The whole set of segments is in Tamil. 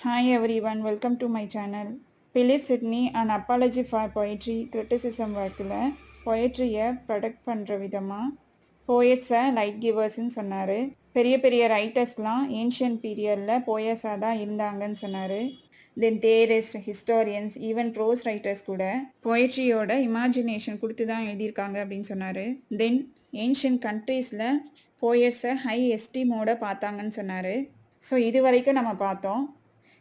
Hi everyone, welcome to my channel. Philip Sidney, An Apology for Poetry Criticism ஒர்க்கில் பொயட்ரியை ப்ரொடக்ட் பண்ணுற விதமாக போயட்ஸை லைட் கிவர்ஸ்ன்னு சொன்னார். பெரிய பெரிய ரைட்டர்ஸ்லாம் ஏன்ஷியன் பீரியடில் போயஸாக தான் இருந்தாங்கன்னு சொன்னார். தென் தேரிஸ்ட், ஹிஸ்டாரியன்ஸ், ஈவன் ப்ரோஸ் ரைட்டர்ஸ் கூட போயட்ரியோட இமேஜினேஷன் கொடுத்து தான் எழுதியிருக்காங்க அப்படின்னு சொன்னார். தென் ஏன்ஷியன் கண்ட்ரீஸில் போயட்ஸை ஹை எஸ்டீமோட பார்த்தாங்கன்னு சொன்னார். ஸோ இது வரைக்கும் நம்ம பார்த்தோம்.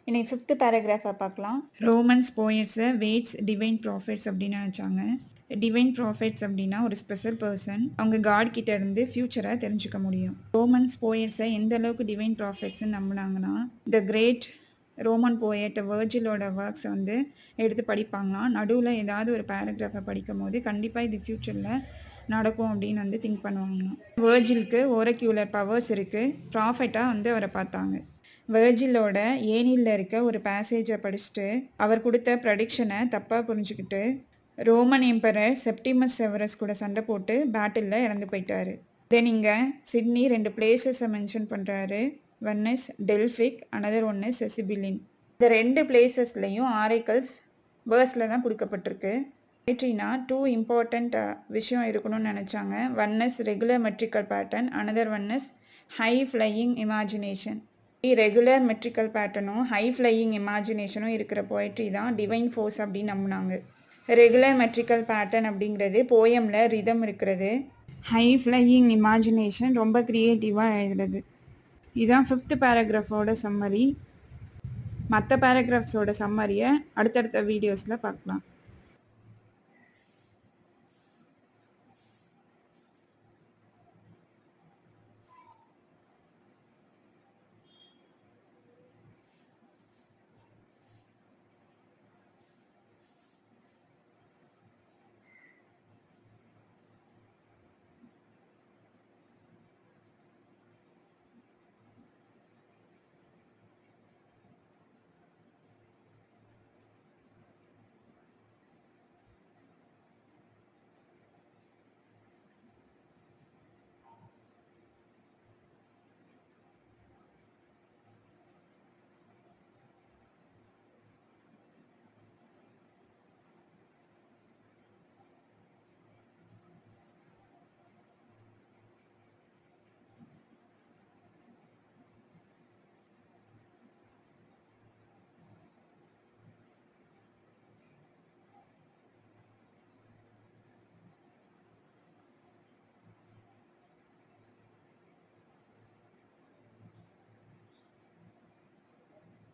இன்னைக்கு 5th பேராகிராஃபை பார்க்கலாம். ரோமன்ஸ் போயட்ஸை வேட்ஸ் டிவைன் ப்ராஃபிட்ஸ் அப்படின்னு நினச்சாங்க. டிவைன் ப்ராஃபிட்ஸ் அப்படின்னா ஒரு ஸ்பெஷல் பர்சன், அவங்க காட் கிட்ட இருந்து ஃபியூச்சரை தெரிஞ்சுக்க முடியும். ரோமன்ஸ் போயட்ஸை எந்த அளவுக்கு டிவைன் ப்ராஃபிட்ஸ்ன்னு நம்பினாங்கன்னா, த கிரேட் ரோமன் போயட் வெர்ஜிலோட ஒர்க்ஸை வந்து எடுத்து படிப்பாங்களாம். நடுவில் ஏதாவது ஒரு பேராகிராஃபை படிக்கும் போது கண்டிப்பாக இது ஃப்யூச்சரில் நடக்கும் அப்படின்னு வந்து திங்க் பண்ணுவாங்களாம். வெர்ஜிலுக்கு ஓரக்யூலர் பவர்ஸ் இருக்குது. ப்ராஃபிட்டாக வந்து அவரை பார்த்தாங்க. வெர்ஜிலோட ஏனியில் இருக்க ஒரு பேசேஜை படிச்சுட்டு அவர் கொடுத்த ப்ரடிக்ஷனை தப்பாக புரிஞ்சுக்கிட்டு ரோமன் எம்பரர் செப்டிமஸ் செவரஸ் கூட சண்டை போட்டு பேட்டிலில் இறந்து போயிட்டார். தென் இங்கே சிட்னி 2 பிளேசஸை மென்ஷன் பண்ணுறாரு. One is Delphic, another one is செசிபிலின். இந்த 2 பிளேசஸ்லையும் ஆரேக்கல்ஸ் வேர்ஸில் தான் கொடுக்கப்பட்டிருக்கு. போய்ட்ரினா 2 இம்பார்ட்டண்ட் விஷயம் இருக்கணும்னு நினச்சாங்க. One is regular metrical pattern, another one is high flying imagination. Regular metrical பேட்டர்னும் ஹை ஃப்ளையிங் இமேஜினேஷனும் இருக்கிற போய்ட்ரி தான் டிவைன் ஃபோர்ஸ் அப்படின்னு நம்பினாங்க. ரெகுலர் மெட்ரிக்கல் பேட்டர்ன் அப்படிங்கிறது போயமில் ரிதம் இருக்கிறது. ஹை ஃப்ளையிங் இமேஜினேஷன் ரொம்ப க்ரியேட்டிவாக எழுதுறது. இதுதான் 5th பேராகிராஃபோட சம்மரி. மற்ற பேராகிராஃப்ஸோட சம்மரியை அடுத்தடுத்த வீடியோஸில் பார்க்கலாம்.